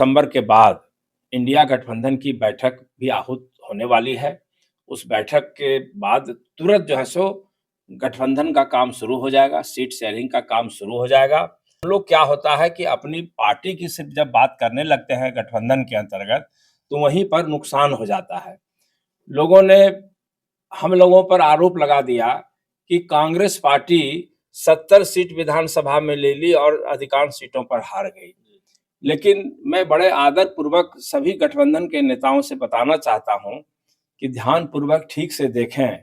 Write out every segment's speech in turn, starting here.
दिसंबर के बाद इंडिया गठबंधन की बैठक भी आहूत होने वाली है। उस बैठक के बाद तुरंत जो है सो गठबंधन का काम शुरू हो जाएगा, सीट शेयरिंग का काम शुरू हो जाएगा। हम लोग क्या होता है कि अपनी पार्टी की सिर्फ जब बात करने लगते हैं गठबंधन के अंतर्गत, तो वहीं पर नुकसान हो जाता है। लोगों ने हम लोगों पर आरोप लगा दिया कि कांग्रेस पार्टी 70 सीट विधानसभा में ले ली और अधिकांश सीटों पर हार गई। लेकिन मैं बड़े आदर पूर्वक सभी गठबंधन के नेताओं से बताना चाहता हूं कि ध्यानपूर्वक ठीक से देखें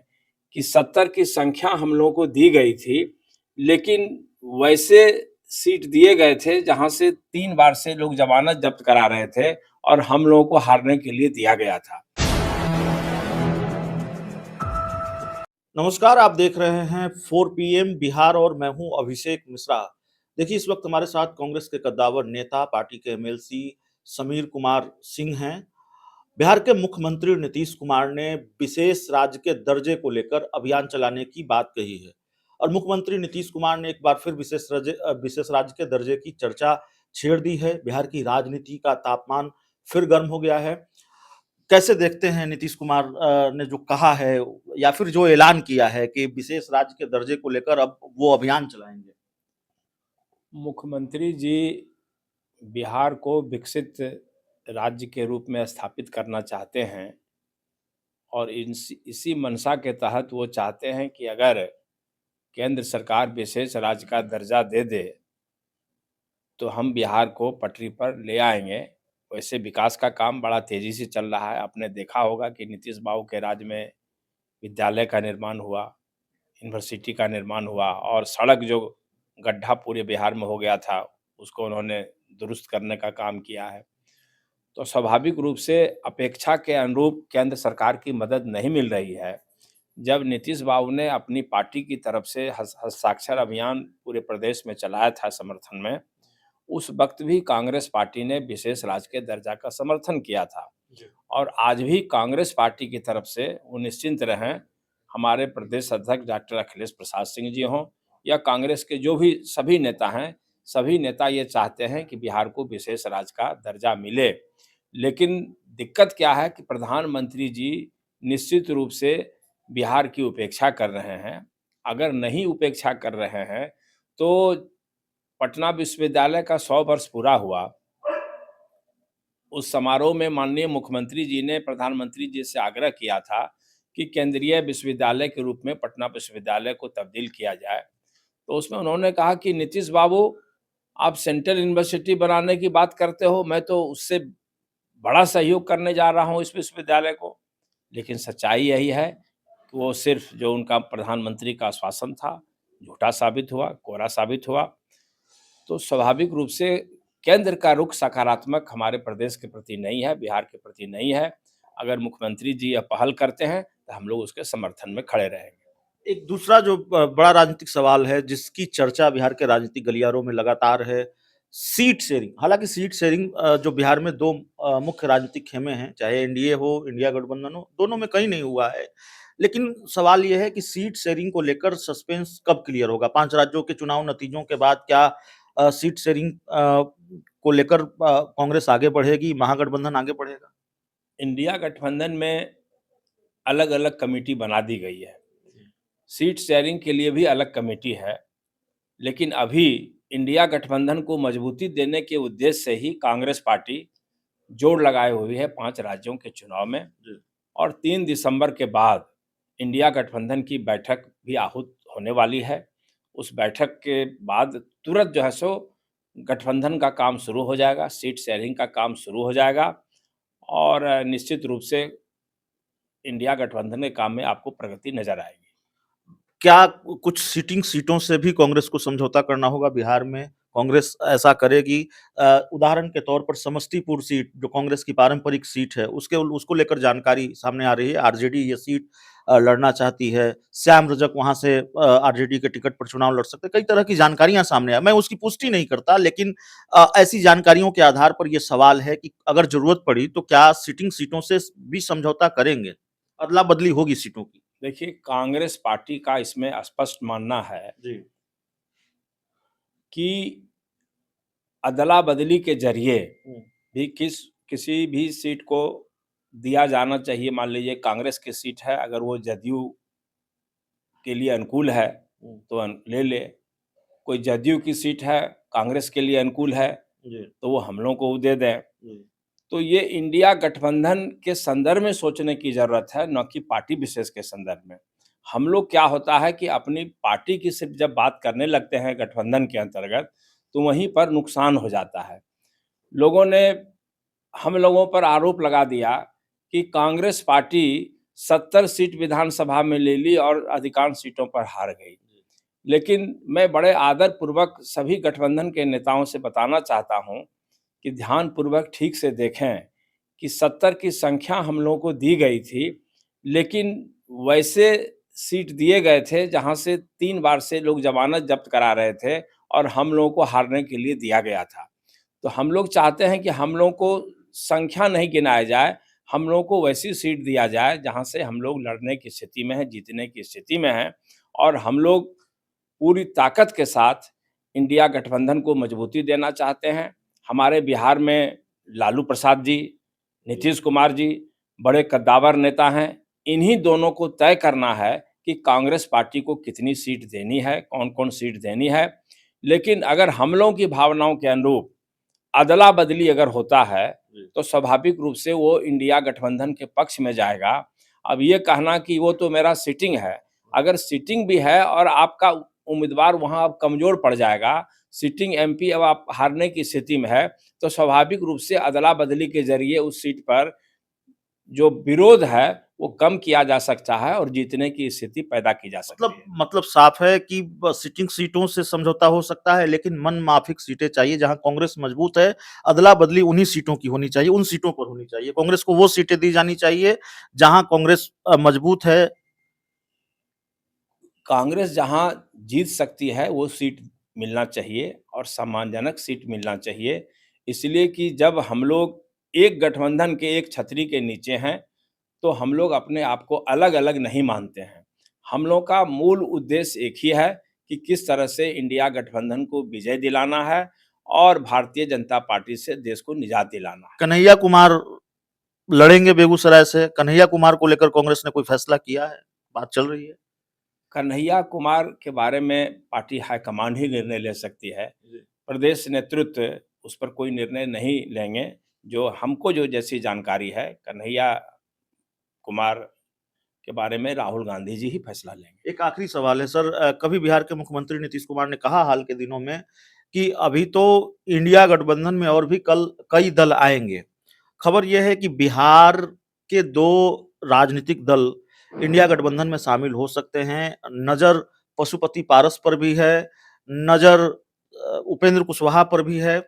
कि 70 की संख्या हम लोगों को दी गई थी, लेकिन वैसे सीट दिए गए थे जहां से 3 बार से लोग जमानत जब्त करा रहे थे और हम लोगों को हारने के लिए दिया गया था। नमस्कार, आप देख रहे हैं 4 पीएम बिहार और मैं हूं अभिषेक मिश्रा। देखिए, इस वक्त हमारे साथ कांग्रेस के कद्दावर नेता, पार्टी के एमएलसी समीर कुमार सिंह हैं। बिहार के मुख्यमंत्री नीतीश कुमार ने विशेष राज्य के दर्जे को लेकर अभियान चलाने की बात कही है और मुख्यमंत्री नीतीश कुमार ने एक बार फिर विशेष राज्य के दर्जे की चर्चा छेड़ दी है। बिहार की राजनीति का तापमान फिर गर्म हो गया है। कैसे देखते हैं नीतीश कुमार ने जो कहा है या फिर जो ऐलान किया है कि विशेष राज्य के दर्जे को लेकर अब वो अभियान चलाएंगे? मुख्यमंत्री जी बिहार को विकसित राज्य के रूप में स्थापित करना चाहते हैं और इसी मंशा के तहत वो चाहते हैं कि अगर केंद्र सरकार विशेष राज्य का दर्जा दे दे तो हम बिहार को पटरी पर ले आएंगे। वैसे विकास का काम बड़ा तेजी से चल रहा है। आपने देखा होगा कि नीतीश बाबू के राज में विद्यालय का निर्माण हुआ, यूनिवर्सिटी का निर्माण हुआ और सड़क जो गड्ढा पूरे बिहार में हो गया था, उसको उन्होंने दुरुस्त करने का काम किया है। तो स्वाभाविक रूप से अपेक्षा के अनुरूप केंद्र सरकार की मदद नहीं मिल रही है। जब नीतीश बाबू ने अपनी पार्टी की तरफ से हस्ताक्षर अभियान पूरे प्रदेश में चलाया था समर्थन में, उस वक्त भी कांग्रेस पार्टी ने विशेष राज्य के दर्जा का समर्थन किया था। और आज भी कांग्रेस पार्टी की तरफ से वो निश्चिंत रहें, हमारे प्रदेश अध्यक्ष डॉक्टर अखिलेश प्रसाद सिंह जी हों या कांग्रेस के जो भी सभी नेता हैं, सभी नेता ये चाहते हैं कि बिहार को विशेष राज्य का दर्जा मिले। लेकिन दिक्कत क्या है कि प्रधानमंत्री जी निश्चित रूप से बिहार की उपेक्षा कर रहे हैं। अगर नहीं उपेक्षा कर रहे हैं, तो पटना विश्वविद्यालय का 100 वर्ष पूरा हुआ। उस समारोह में माननीय मुख्यमंत्री जी ने प्रधानमंत्री जी से आग्रह किया था कि केंद्रीय विश्वविद्यालय के रूप में पटना विश्वविद्यालय को तब्दील किया जाए। तो उसमें उन्होंने कहा कि नीतीश बाबू, आप सेंट्रल यूनिवर्सिटी बनाने की बात करते हो, मैं तो उससे बड़ा सहयोग करने जा रहा हूँ इस विश्वविद्यालय को। लेकिन सच्चाई यही है कि वो सिर्फ जो उनका प्रधानमंत्री का आश्वासन था, झूठा साबित हुआ, कोरा साबित हुआ। तो स्वाभाविक रूप से केंद्र का रुख सकारात्मक हमारे प्रदेश के प्रति नहीं है, बिहार के प्रति नहीं है। अगर मुख्यमंत्री जी यह पहल करते हैं, तो हम लोग उसके समर्थन में खड़े रहेंगे। एक दूसरा जो बड़ा राजनीतिक सवाल है जिसकी चर्चा बिहार के राजनीतिक गलियारों में लगातार है, सीट शेयरिंग। हालांकि सीट शेयरिंग जो बिहार में दो मुख्य राजनीतिक खेमे हैं, चाहे एनडीए हो, इंडिया गठबंधन हो, दोनों में कहीं नहीं हुआ है। लेकिन सवाल यह है कि सीट शेयरिंग को लेकर सस्पेंस कब क्लियर होगा? 5 राज्यों के चुनाव नतीजों के बाद क्या सीट शेयरिंग को लेकर कांग्रेस आगे बढ़ेगी, महागठबंधन आगे बढ़ेगा? इंडिया गठबंधन में अलग-अलग कमेटी बना दी गई है। सीट शेयरिंग के लिए भी अलग कमेटी है। लेकिन अभी इंडिया गठबंधन को मजबूती देने के उद्देश्य से ही कांग्रेस पार्टी जोर लगाए हुई है 5 राज्यों के चुनाव में। और 3 दिसंबर के बाद इंडिया गठबंधन की बैठक भी आहूत होने वाली है। उस बैठक के बाद तुरंत जो है सो गठबंधन का काम शुरू हो जाएगा, सीट शेयरिंग का काम शुरू हो जाएगा और निश्चित रूप से इंडिया गठबंधन के काम में आपको प्रगति नज़र आएगी। क्या कुछ सिटिंग सीटों से भी कांग्रेस को समझौता करना होगा बिहार में? कांग्रेस ऐसा करेगी? उदाहरण के तौर पर समस्तीपुर सीट जो कांग्रेस की पारंपरिक सीट है, उसको लेकर जानकारी सामने आ रही है। आरजेडी ये सीट लड़ना चाहती है। श्याम रजक वहां से आरजेडी के टिकट पर चुनाव लड़ सकते हैं। कई तरह की जानकारियां सामने आ, मैं उसकी पुष्टि नहीं करता, लेकिन ऐसी जानकारियों के आधार पर यह सवाल है कि अगर जरूरत पड़ी तो क्या सिटिंग सीटों से भी समझौता करेंगे? अदला बदली होगी सीटों की? देखिए, कांग्रेस पार्टी का इसमें स्पष्ट मानना है जी। कि अदला-बदली के ज़रिए भी किसी भी सीट को दिया जाना चाहिए। मान लीजिए कांग्रेस की सीट है, अगर वो जदयू के लिए अनुकूल है तो ले ले। कोई जदयू की सीट है, कांग्रेस के लिए अनुकूल है, जी। तो वो हम लोग को दे दें। जी। तो ये इंडिया गठबंधन के संदर्भ में सोचने की ज़रूरत है, न कि पार्टी विशेष के संदर्भ में। हम लोग क्या होता है कि अपनी पार्टी की सिर्फ जब बात करने लगते हैं गठबंधन के अंतर्गत, तो वहीं पर नुकसान हो जाता है। लोगों ने हम लोगों पर आरोप लगा दिया कि कांग्रेस पार्टी 70 सीट विधानसभा में ले ली और अधिकांश सीटों पर हार गई। लेकिन मैं बड़े आदर पूर्वक सभी गठबंधन के नेताओं से बताना चाहता हूं कि ध्यानपूर्वक ठीक से देखें कि 70 की संख्या हम लोगों को दी गई थी, लेकिन वैसे सीट दिए गए थे जहां से 3 बार से लोग जमानत जब्त करा रहे थे और हम लोगों को हारने के लिए दिया गया था। तो हम लोग चाहते हैं कि हम लोगों को संख्या नहीं गिनाया जाए, हम लोगों को वैसी सीट दिया जाए जहां से हम लोग लड़ने की स्थिति में हैं, जीतने की स्थिति में हैं और हम लोग पूरी ताकत के साथ इंडिया गठबंधन को मजबूती देना चाहते हैं। हमारे बिहार में लालू प्रसाद जी, नीतीश कुमार जी बड़े कद्दावर नेता हैं। इन्हीं दोनों को तय करना है कि कांग्रेस पार्टी को कितनी सीट देनी है, कौन-कौन सीट देनी है। लेकिन अगर हम लोगों की भावनाओं के अनुरूप अदला-बदली अगर होता है, तो स्वाभाविक रूप से वो इंडिया गठबंधन के पक्ष में जाएगा। अब ये कहना कि वो तो मेरा सिटिंग है, अगर सिटिंग भी है और आपका उम्मीदवार वहाँ अब कमज़ोर पड़ जाएगा, सिटिंग एमपी अब आप हारने की स्थिति में है, तो स्वाभाविक रूप से अदला-बदली के ज़रिए उस सीट पर जो विरोध है, वो कम किया जा सकता है और जीतने की स्थिति पैदा की जा सकती है। मतलब साफ है कि सिटिंग सीटों से समझौता हो सकता है, लेकिन मन माफिक सीटें चाहिए जहां कांग्रेस मजबूत है। अदला बदली उन्हीं सीटों की होनी चाहिए, उन सीटों पर होनी चाहिए। कांग्रेस को वो सीटें दी जानी चाहिए जहां कांग्रेस मजबूत है। कांग्रेस जहाँ जीत सकती है, वो सीट मिलना चाहिए और सम्मानजनक सीट मिलना चाहिए। इसलिए कि जब हम लोग एक गठबंधन के एक छतरी के नीचे हैं, तो हम लोग अपने आप को अलग-अलग नहीं मानते हैं। हम लोग का मूल उद्देश्य एक ही है कि किस तरह से इंडिया गठबंधन को विजय दिलाना है और भारतीय जनता पार्टी से देश को निजात दिलाना है। कन्हैया कुमार लड़ेंगे बेगूसराय से। कन्हैया कुमार को लेकर कांग्रेस ने कोई फैसला किया है? बात चल रही है। कन्हैया कुमार के बारे में पार्टी हाईकमान ही निर्णय ले सकती है। प्रदेश नेतृत्व उस पर कोई निर्णय नहीं लेंगे। जो हमको जो जैसी जानकारी है, कन्हैया कुमार के बारे में राहुल गांधी जी ही फैसला लेंगे। एक आखिरी सवाल है सर, कभी बिहार के मुख्यमंत्री नीतीश कुमार ने कहा हाल के दिनों में कि अभी तो इंडिया गठबंधन में और भी कल कई दल आएंगे। खबर यह है कि बिहार के 2 राजनीतिक दल इंडिया गठबंधन में शामिल हो सकते हैं। नज़र पशुपति पारस पर भी है, नज़र उपेंद्र कुशवाहा पर भी है।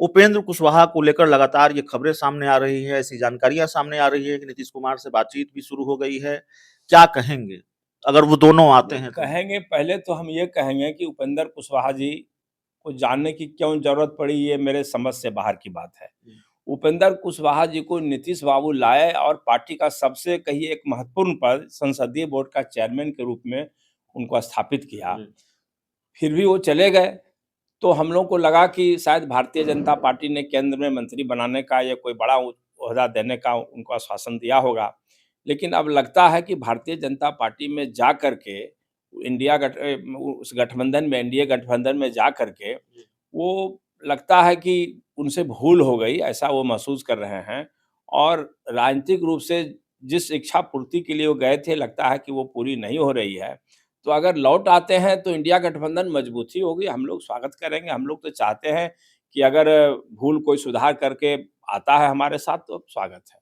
उपेंद्र कुशवाहा को लेकर लगातार ये खबरें सामने आ रही हैं, ऐसी जानकारियाँ सामने आ रही है कि नीतीश कुमार से बातचीत भी शुरू हो गई है। क्या कहेंगे, अगर वो दोनों आते हैं तो? कहेंगे, पहले तो हम ये कहेंगे कि उपेंद्र कुशवाहा जी को जानने की क्यों ज़रूरत पड़ी, ये मेरे समझ से बाहर की बात है। उपेंद्र कुशवाहा जी को नीतीश बाबू लाए और पार्टी का सबसे कहिए एक महत्वपूर्ण पद संसदीय बोर्ड का चेयरमैन के रूप में उनको स्थापित किया। फिर भी वो चले गए, तो हम लोग को लगा कि शायद भारतीय जनता पार्टी ने केंद्र में मंत्री बनाने का या कोई बड़ा ओहदा देने का उनको आश्वासन दिया होगा। लेकिन अब लगता है कि भारतीय जनता पार्टी में जा कर के उस गठबंधन में एनडीए गठबंधन में जा कर के वो लगता है कि उनसे भूल हो गई, ऐसा वो महसूस कर रहे हैं और राजनीतिक रूप से जिस इच्छा पूर्ति के लिए वो गए थे, लगता है कि वो पूरी नहीं हो रही है। तो अगर लौट आते हैं तो इंडिया गठबंधन मजबूती होगी, हम लोग स्वागत करेंगे। हम लोग तो चाहते हैं कि अगर भूल कोई सुधार करके आता है हमारे साथ तो स्वागत है।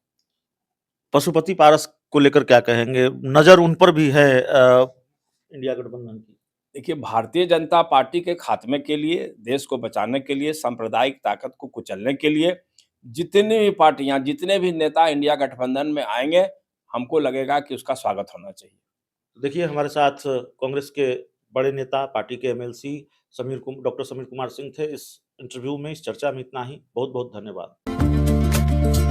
पशुपति पारस को लेकर क्या कहेंगे? नज़र उन पर भी है इंडिया गठबंधन की। देखिए, भारतीय जनता पार्टी के खात्मे के लिए, देश को बचाने के लिए, सांप्रदायिक ताकत को कुचलने के लिए जितनी भी पार्टियाँ, जितने भी नेता इंडिया गठबंधन में आएँगे, हमको लगेगा कि उसका स्वागत होना चाहिए। देखिए, हमारे साथ कांग्रेस के बड़े नेता, पार्टी के एमएलसी डॉक्टर समीर कुमार सिंह थे। इस इंटरव्यू में, इस चर्चा में इतना ही। बहुत-बहुत धन्यवाद।